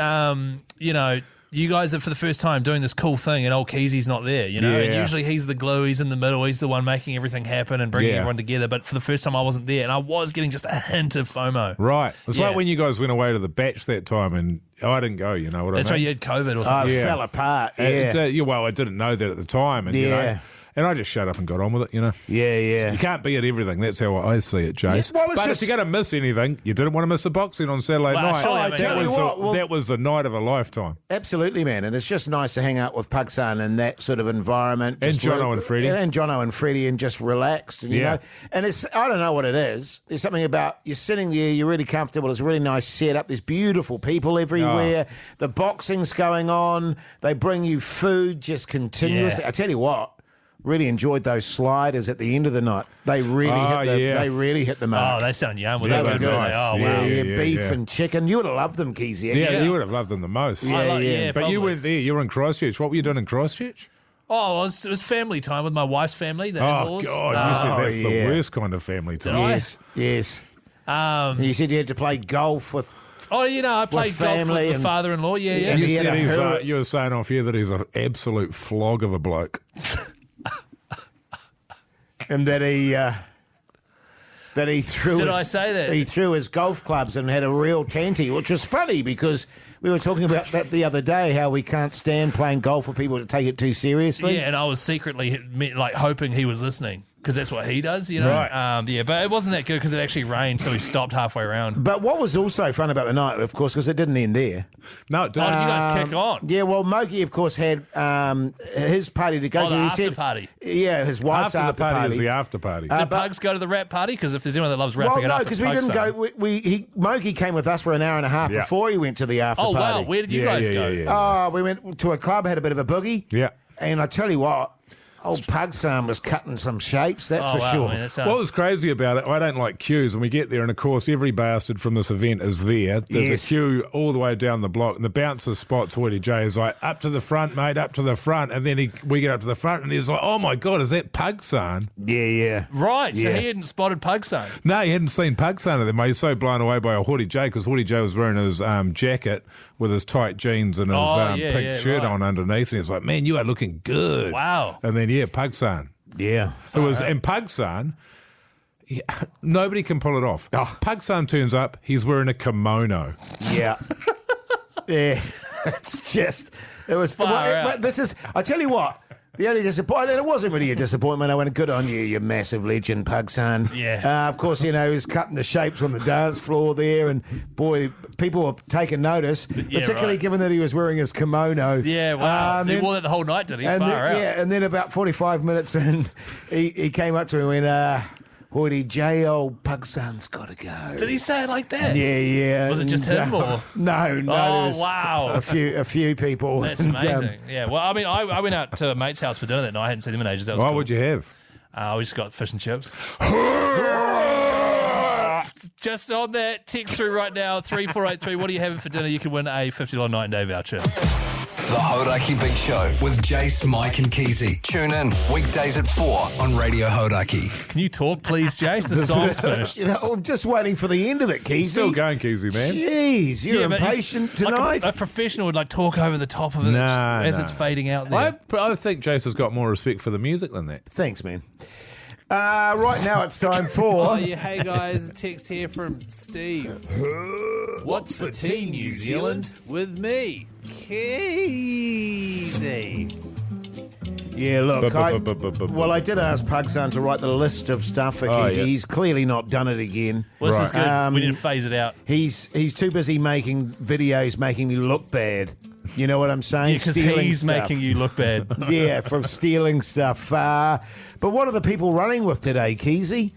you guys are for the first time doing this cool thing and old Keyzie's not there, you know? Yeah. And usually he's the glue, he's in the middle, he's the one making everything happen and bringing Yeah. everyone together. But for the first time I wasn't there and I was getting just a hint of FOMO. Right. It's Yeah. like when you guys went away to the batch that time and I didn't go, you know what That's I right, mean? you had COVID or Oh, something. it fell apart, Well, I didn't know that at the time. And, Yeah. and I just shut up and got on with it, you know? Yeah. You can't be at everything. That's how I see it, Jase. Yeah, well, it's but just- if you're going to miss anything, you didn't want to miss the boxing on Saturday Well, night. surely, I mean, I tell you what, that was the night of a lifetime. Absolutely, man. And it's just nice to hang out with Pugson in that sort of environment. And Just Jono and Freddie. Yeah, and Jono and Freddie, and just relaxed. And, you Yeah. know, and it's, I don't know what it is. There's something about you're sitting there, you're really comfortable. It's a really nice setup. There's beautiful people everywhere. Oh. The boxing's going on. They bring you food just continuously. Yeah. I tell you what. Really enjoyed those sliders at the end of the night. They really hit the mark. Oh, they sound yum. Yeah, They they're were good. nice. Oh, yeah, wow. Yeah, beef yeah. and chicken. You would have loved them, Keyzie. Yeah, actually. you would have loved them the most. Yeah, But probably. you weren't there. You were in Christchurch. What were you doing in Christchurch? Oh, it was family time with my wife's family, the Oh, in-laws. God. You said that's yeah. the worst kind of family time. Yes. You said you had to play golf with. Oh, I played golf family with the and- father-in-law. Yeah. And You he had said a you were saying off here that he's an absolute flog of a bloke. And that he that he threw. Did I say that? He threw his golf clubs and had a real tanty, which was funny because we were talking about that the other day, how we can't stand playing golf with people to take it too seriously. Yeah, and I was secretly like hoping he was listening because that's what he does, you know. Right. Yeah, but it wasn't that good because it actually rained, so he stopped halfway around. But what was also fun about the night, of course, because it didn't end there. No, it Oh, didn't. did you guys kick on? Yeah, well, Moki, of course, had his party to go Oh, to. the He after said, party. Yeah, his wife's after the party party. is the after party. Did Pugs go to the rap party? Because if there's anyone that loves wrapping Well, it no, up, because it's we Pugs didn't go. son. Moki came with us for an hour and a half Yeah. before he went to the after Oh, party. wow. Where did you guys go? Oh, we went to a club, had a bit of a boogie. Yeah. And I tell you what, old Pugson was cutting some shapes, that's Oh, for wow, sure. man, that's, What was crazy about it, I don't like queues, and we get there, and of course, every bastard from this event is there. There's Yes. a queue all the way down the block, and the bouncer spots Hoity J is like, up to the front, mate, up to the front. And then we get up to the front, and he's like, oh my God, is that Pugson? Yeah. Right, so Yeah. he hadn't spotted Pug son. No, he hadn't seen Pugson at them. He was so blown away by Hoity J because Hoity J was wearing his jacket with his tight jeans and his pink shirt on underneath, and he's like, man, you are looking good. Wow. And then, Pugson. Yeah. It was, and Pugson, nobody can pull it off. Oh. Pugson turns up, he's wearing a kimono. Yeah. Yeah. It's just, it was, Far out. but this is, I tell you what, the only disappointment, it wasn't really a disappointment. I went, good on you, you massive legend, Pugson. Yeah. Of course, he was cutting the shapes on the dance floor there, and boy, people were taking notice, particularly right. given that he was wearing his kimono. Yeah, wow. He then- wore that the whole night, did he? and Far then, out. yeah, and then about 45 minutes in, he came up to me and went, Hoity J, old Pugson's got to go. Did he say it like that? Yeah. Was it just and, him or? No. Oh, there was wow. A few people. That's And, amazing. Yeah, well, I mean, I went out to a mate's house for dinner that night. I hadn't seen them in ages. That was What cool. would you have? We just got fish and chips. Just on that, text through right now, 3483. What are you having for dinner? You can win a $50 night and day voucher. The Hauraki Big Show with Jase, Mike and Keyzie. Tune in weekdays at 4 on Radio Hauraki. Can you talk, please, Jase? The song's finished. I'm just waiting for the end of it, Keyzie. Still going, Keyzie, man. Jeez, you're but impatient like tonight. a professional would like talk over the top of it as it's fading out there. I think Jase has got more respect for the music than that. Thanks, man. Right now it's time for... Hey guys, text here from Steve. What's for tea, New Zealand? With me, Keyzie. Yeah, look, I did ask Pugson to write the list of stuff for Keyzie. yeah. He's clearly not done it again. Well, this is good. We need to Um, phase it out. He's too busy making videos making me look bad. You know what I'm saying? Because Stealing he's stuff. making you look bad. Yeah, from stealing stuff. But what are the people running with today, Keyzie?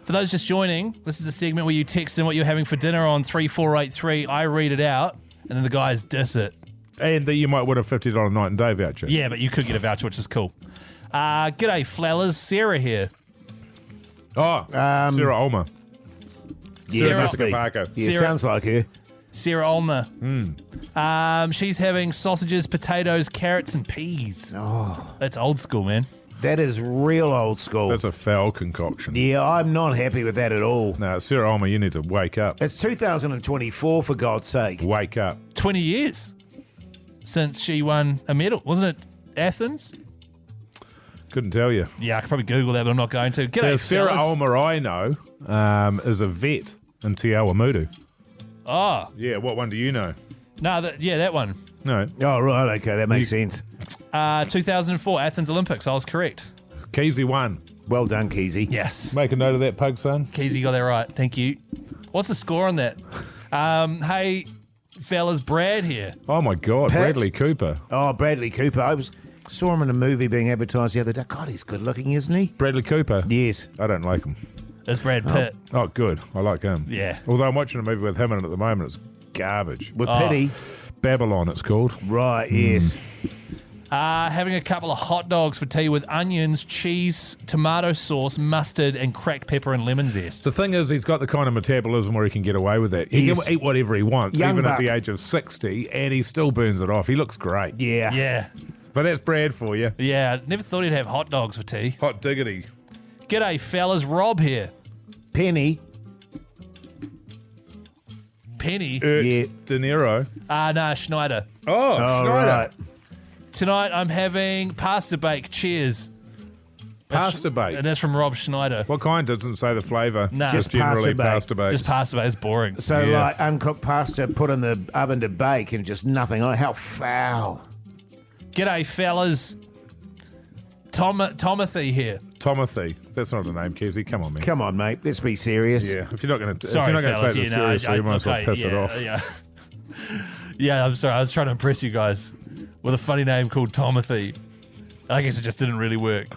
For those just joining, this is a segment where you text in what you're having for dinner on 3483. I read it out, and then the guys diss it. And that you might win a $50 night and day voucher. Yeah, but you could get a voucher, which is cool. G'day, Flowers. Sarah here. Oh, Sarah Ulmer. Sarah- Jessica Parker. Yeah, Sarah- sounds like her. Sarah Ulmer. She's having sausages, potatoes, carrots, and peas. Oh. That's old school, man. That is real old school. That's a foul concoction. Yeah, I'm not happy with that at all. No, Sarah Ulmer, you need to wake up. It's 2024, for God's sake. Wake up. 20 years since she won a medal. Wasn't it Athens? Couldn't tell you. Yeah, I could probably Google that, but I'm not going to. G'day, Now, Sarah fellas. Ulmer, I know, is a vet in Te Awamutu. Oh, Yeah, what one do you know? no, that one. No. Oh, right, okay, that makes sense. 2004 Athens Olympics. I was correct. Keyzie won. Well done, Keyzie. Yes. Make a note of that, pug son. Keyzie got that right. Thank you. What's the score on that? Hey, fellas, Brad here. Oh, my God. Pat? Bradley Cooper. Oh, Bradley Cooper. I saw him in a movie being advertised the other day. God, he's good looking, isn't he? Bradley Cooper? Yes. I don't like him. There's Brad Pitt. Oh, good. I like him. Yeah. Although I'm watching a movie with him in it at the moment. It's garbage. With Pity. Babylon, it's called. Right, yes. Having a couple of hot dogs for tea with onions, cheese, tomato sauce, mustard, and cracked pepper and lemon zest. The thing is, he's got the kind of metabolism where he can get away with that. He He's can eat whatever he wants, young even buck. at the age of 60, and he still burns it off. He looks great. Yeah. Yeah. But that's Brad for you. Yeah, never thought he'd have hot dogs for tea. Hot diggity. G'day, fellas. Rob here. Penny. Penny. Yeah. De Niro. Nah, Schneider. Oh, Oh, Schneider. right. Tonight I'm having pasta bake. Cheers. Pasta bake. And that's from Rob Schneider. What kind? Doesn't say the flavour. Nah. Just Just generally pasta pasta bake. Just pasta bake. It's boring. So, Yeah. like, uncooked pasta put in the oven to bake and just nothing on it. How foul. G'day, fellas. Tomothy here. Tomothy. That's not a name, Keyzie. Come on, man. Come on, mate. Let's be serious. Yeah, if you're not going to Sorry, take fellas. this Yeah, no, seriously, you might as well piss it off. Yeah. Yeah, I'm sorry. I was trying to impress you guys with a funny name called Tomothy. I guess it just didn't really work.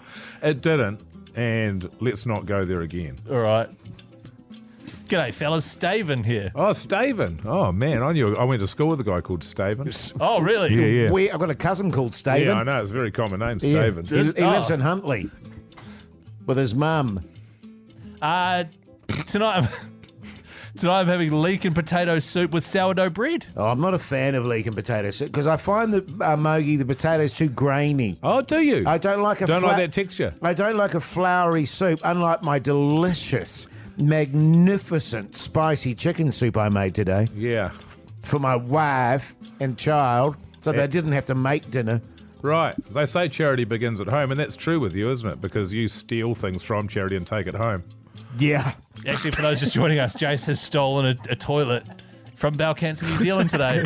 It didn't, and let's not go there again. All right. G'day, fellas. Staven here. Oh, Staven. Oh, man, I went to school with a guy called Staven. Oh, really? Yeah. I've got a cousin called Staven. Yeah, I know. It's a very common name, Yeah. Staven. He lives in Huntley with his mum. Tonight I'm having leek and potato soup with sourdough bread. Oh, I'm not a fan of leek and potato soup because I find that, Mogi, the potato's too grainy. Oh, do you? I don't like like that texture. I don't like a floury soup, unlike my delicious, magnificent, spicy chicken soup I made today Yeah. for my wife and child, so they didn't have to make dinner. Right. They say charity begins at home, and that's true with you, isn't it? Because you steal things from charity and take it home. Yeah. Actually, for those just joining us, Jase has stolen a toilet from Balcancer, New Zealand today.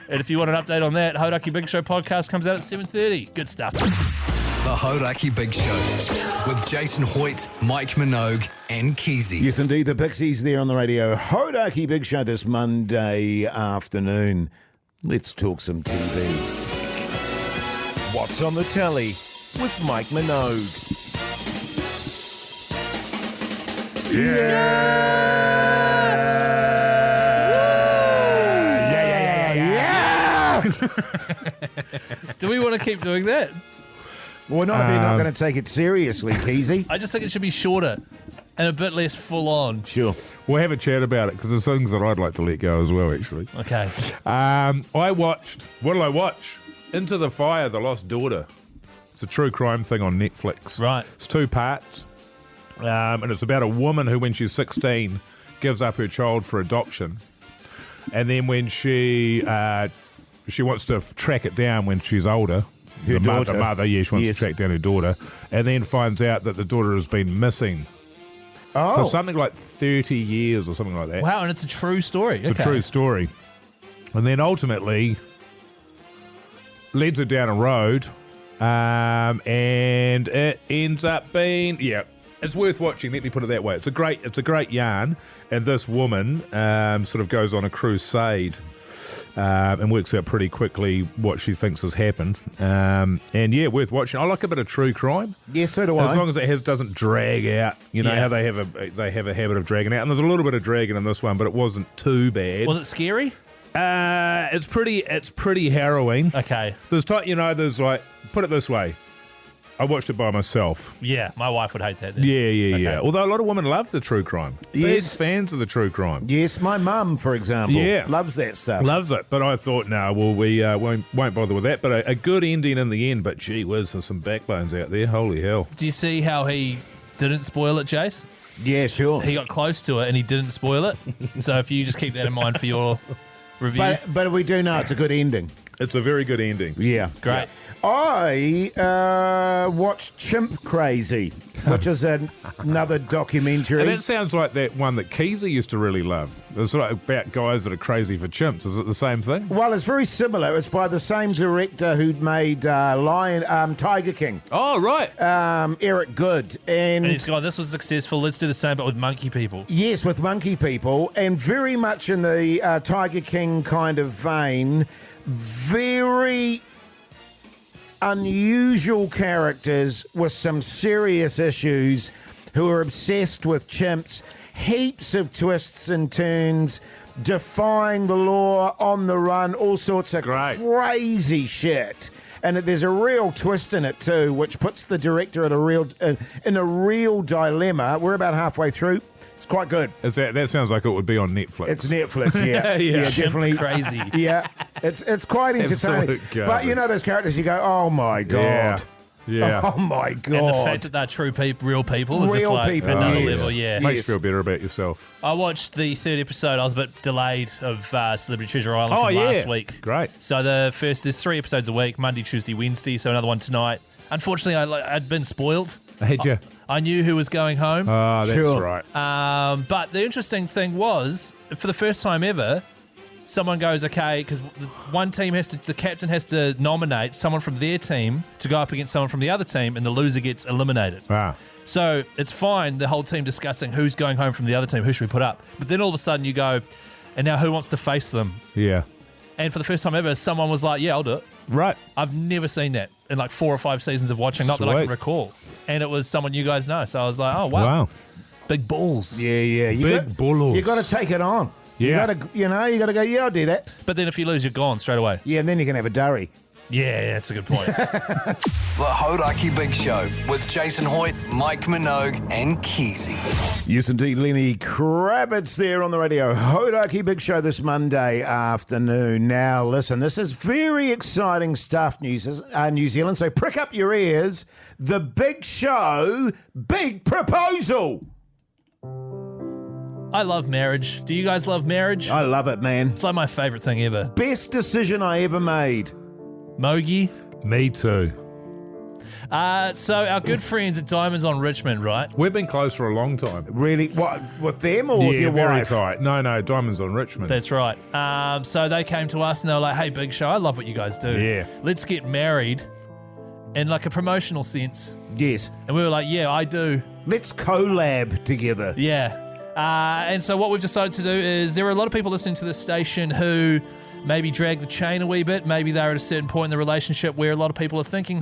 And if you want an update on that, Hauraki Big Show podcast comes out at 7:30. Good stuff. The Hauraki Big Show with Jason Hoyt, Mike Minogue, and Keyzie. Yes, indeed. The Pixies there on the radio. Hauraki Big Show this Monday afternoon. Let's talk some TV. What's on the telly with Mike Minogue? Yeah! Do we want to keep doing that? Well, not if you're not going to take it seriously, Keyzie. I just think it should be shorter and a bit less full on. Sure. We'll have a chat about it because there's things that I'd like to let go as well, actually. Okay. I watched, what did I watch? Into the Fire, The Lost Daughter. It's a true crime thing on Netflix. Right. It's 2 parts. And it's about a woman who, when she's 16, gives up her child for adoption. And then when she wants to track it down when she's older, Her daughter. the mother, she wants Yes. to track down her daughter, and then finds out that the daughter has been missing Oh. for something like 30 years or something like that. Wow, and it's a true story. It's a true story. And then ultimately leads her down a road, and it ends up being, it's worth watching. Let me put it that way. It's a great yarn, and this woman sort of goes on a crusade and works out pretty quickly what she thinks has happened. And worth watching. I like a bit of true crime. Yes, so do I. As long as it doesn't drag out. You know how they have a habit of dragging out, and there's a little bit of dragging in this one, but it wasn't too bad. Was it scary? It's pretty harrowing. Okay. There's like, put it this way, I watched it by myself. Yeah, my wife would hate that then. Yeah. Although a lot of women love the true crime. Yes. Big fans of the true crime. Yes, my mum, for example, loves that stuff. Loves it. But I thought, we won't bother with that. But a good ending in the end. But gee whiz, there's some backbones out there. Holy hell. Do you see how he didn't spoil it, Jase? Yeah, sure. He got close to it and he didn't spoil it. So if you just keep that in mind for your review. But we do know it's a good ending. It's a very good ending. Yeah. Great. I watched Chimp Crazy, which is another documentary. And that sounds like that one that Keyzie used to really love. It's like about guys that are crazy for chimps. Is it the same thing? Well, it's very similar. It's by the same director who'd made Tiger King. Oh, right. Eric Good. And he's gone, this was successful. Let's do the same, but with monkey people. yes, with monkey people, and very much in the Tiger King kind of vein. Very unusual characters with some serious issues who are obsessed with chimps, heaps of twists and turns, defying the law, on the run, all sorts of crazy shit. And there's a real twist in it too, which puts the director at in a real dilemma. We're about halfway through. It's quite good. That sounds like it would be on Netflix. It's Netflix, yeah. Yeah. Definitely. Crazy. Yeah, it's quite entertaining. Absolute But you know those characters, you go, oh my God. Yeah. Oh my God. And the fact that they're true real people is just Real like people, another yes. level, yeah. Makes you feel better about yourself. I watched the third episode. I was a bit delayed of Celebrity Treasure Island from last week. Great. So there's 3 episodes a week, Monday, Tuesday, Wednesday, so another one tonight. Unfortunately, I'd been spoiled Had you? I knew who was going home. Oh, that's Sure. right. But the interesting thing was, for the first time ever, someone goes, okay, because the captain has to nominate someone from their team to go up against someone from the other team, and the loser gets eliminated. Ah. So it's fine, the whole team discussing who's going home from the other team, who should we put up. But then all of a sudden you go, and now who wants to face them? Yeah. And for the first time ever, someone was like, yeah, I'll do it. Right. I've never seen that in like 4 or 5 seasons of watching, not that I can Sweet. recall. And it was someone you guys know. So I was like, oh, wow. Big balls. Yeah. Big balls. You got to take it on. Yeah. You got to go, yeah, I'll do that. But then if you lose, you're gone straight away. Yeah, and then you can have a durry. Yeah, that's a good point. The Hauraki Big Show with Jason Hoyt, Mike Minogue, and Keyzie. Yes, indeed, Lenny Kravitz there on the radio. Hauraki Big Show this Monday afternoon. Now, listen, this is very exciting stuff, New Zealand, so prick up your ears. The Big Show, Big Proposal. I love marriage. Do you guys love marriage? I love it, man. It's like my favourite thing ever. Best decision I ever made. Mogi? Me too. So our good friends at Diamonds on Richmond, right? We've been close for a long time. Really? What, with them or with your very wife? tight. No, Diamonds on Richmond. That's right. So they came to us and they were like, hey, Big Show, I love what you guys do. Yeah. Let's get married in like a promotional sense. Yes. And we were like, yeah, I do. Let's collab together. Yeah. And so what we've decided to do is there are a lot of people listening to this station who maybe drag the chain a wee bit. Maybe they're at a certain point in the relationship where a lot of people are thinking,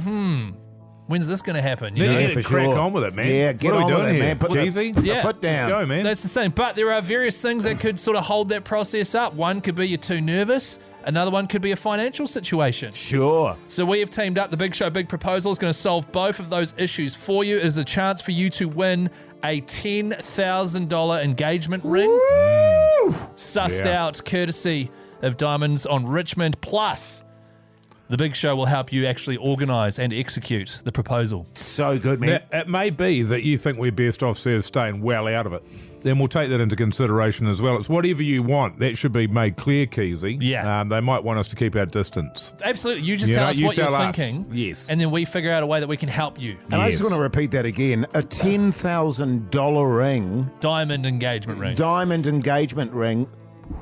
when's this going to happen? You know? Yeah, crack on with it, man. Yeah, get what are on we with doing it, here? man. Put the foot down. Let's go, man. That's the thing. But there are various things that could sort of hold that process up. One could be you're too nervous. Another one could be a financial situation. Sure. So we have teamed up. The Big Show Big Proposal is going to solve both of those issues for you. It is a chance for you to win a $10,000 engagement ring. Woo! Sussed out courtesy of Diamonds on Richmond. Plus, the Big Show will help you actually organise and execute the proposal. So good, man. Now, it may be that you think we're best off served staying well out of it. Then we'll take that into consideration as well. It's whatever you want. That should be made clear, Keyzie. Yeah. They might want us to keep our distance. Absolutely. You just tell us what you're thinking. Yes. And then we figure out a way that we can help you. And I just want to repeat that again. A $10,000 ring. Diamond engagement ring. Diamond engagement ring.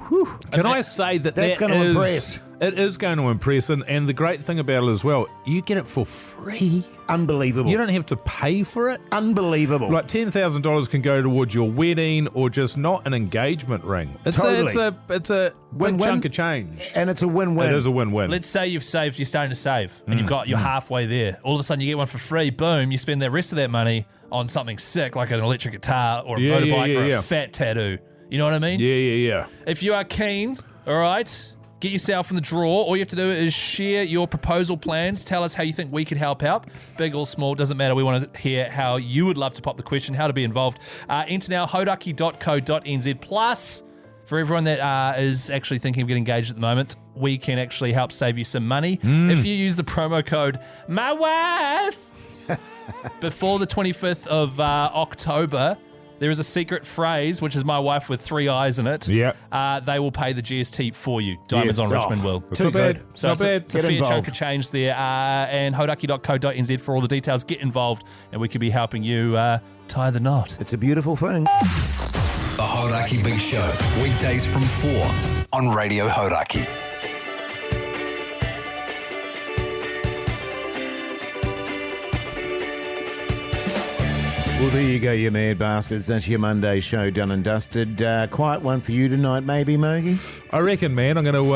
Whew. Can I say that that's going to impress? It is going to impress. And the great thing about it as well, you get it for free. Unbelievable. You don't have to pay for it. Unbelievable. Like $10,000 can go towards your wedding or just not an engagement ring. It's Totally. it's a Win-win. big chunk of change. And it's a win-win. It is a win-win. Let's say you're starting to save, and you're halfway there. All of a sudden, you get one for free. Boom! You spend the rest of that money on something sick, like an electric guitar or a motorbike or a fat tattoo. You know what I mean? Yeah. If you are keen, all right, get yourself in the draw. All you have to do is share your proposal plans. Tell us how you think we could help out. Big or small, doesn't matter. We want to hear how you would love to pop the question, how to be involved. Enter now, hauraki.co.nz. Plus, for everyone that is actually thinking of getting engaged at the moment, we can actually help save you some money. If you use the promo code MYWIFE before the 25th of October, there is a secret phrase, which is my wife with 3 eyes in it. Yeah. They will pay the GST for you. Diamonds on Richmond will. Too good. So it's a fair involved. chunk of change there. And hauraki.co.nz for all the details. Get involved, and we could be helping you tie the knot. It's a beautiful thing. The Hauraki Big Show, weekdays from 4 on Radio Hauraki. Well, there you go, you mad bastards. That's your Monday show done and dusted. Quiet one for you tonight, maybe, Mogi? I reckon, man, I'm going to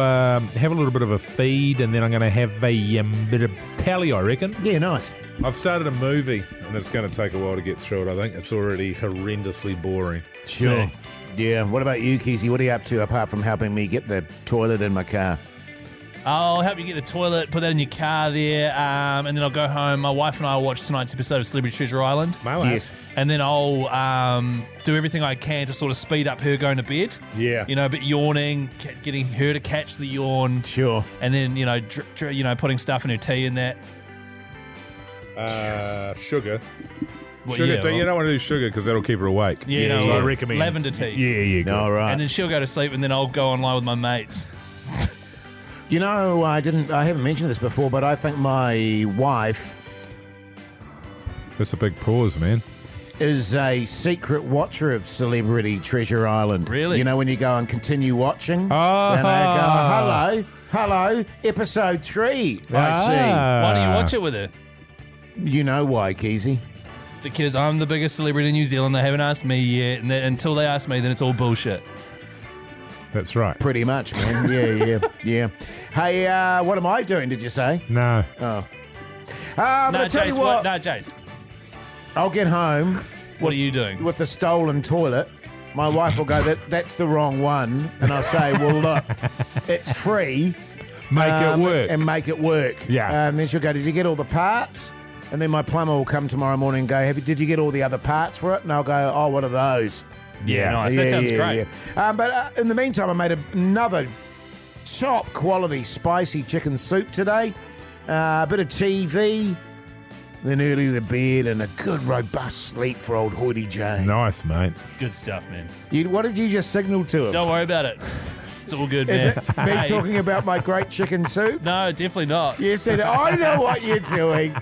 have a little bit of a feed and then I'm going to have a bit of tally, I reckon. Yeah, nice. I've started a movie and it's going to take a while to get through it, I think. It's already horrendously boring. Sure. Yeah. What about you, Keyzie? What are you up to apart from helping me get the toilet in my car? I'll help you get the toilet, put that in your car there, and then I'll go home. My wife and I will watch tonight's episode of Celebrity Treasure Island. Yes. And then I'll do everything I can to sort of speed up her going to bed. Yeah. You know, a bit yawning, getting her to catch the yawn. Sure. And then, putting stuff in her tea and that. Sugar. Well, Sugar yeah, tea. well- You don't want to do sugar because that'll keep her awake. Yeah, so well, I recommend lavender tea. Yeah, good. All right. And then she'll go to sleep, and then I'll go online with my mates. You know, I haven't mentioned this before, but I think my wife That's a big pause, man. is a secret watcher of Celebrity Treasure Island. Really? You know, when you go and continue watching, Oh. and they go, hello, episode 3, I see. Why do you watch it with her? You know why, Keyzie? Because I'm the biggest celebrity in New Zealand. They haven't asked me yet, and until they ask me, then it's all bullshit. That's right. Pretty much, man. Yeah. Hey, what am I doing, did you say? No. Oh. But I No, tell you Jase, what, no, Jase. I'll get home What are you doing? with the stolen toilet. My wife will go, that's the wrong one. And I'll say, well, look, it's free. Make it work. And make it work. Yeah. And then she'll go, did you get all the parts? And then my plumber will come tomorrow morning and go, did you get all the other parts for it? And I'll go, oh, what are those? Yeah, nice. That sounds great. Yeah. But in the meantime, I made another top quality spicy chicken soup today. A bit of TV. Then early to bed and a good robust sleep for old Hoity J. Nice, mate. Good stuff, man. What did you just signal to him? Don't worry about it. It's all good, Is man. it me talking about my great chicken soup? No, definitely not. You said, I know what you're doing.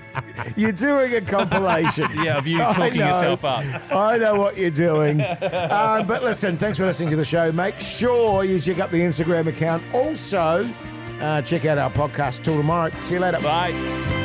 You're doing a compilation. Yeah, of you talking yourself up. I know what you're doing. But listen, thanks for listening to the show. Make sure you check out the Instagram account. Also, check out our podcast. Till tomorrow. See you later. Bye.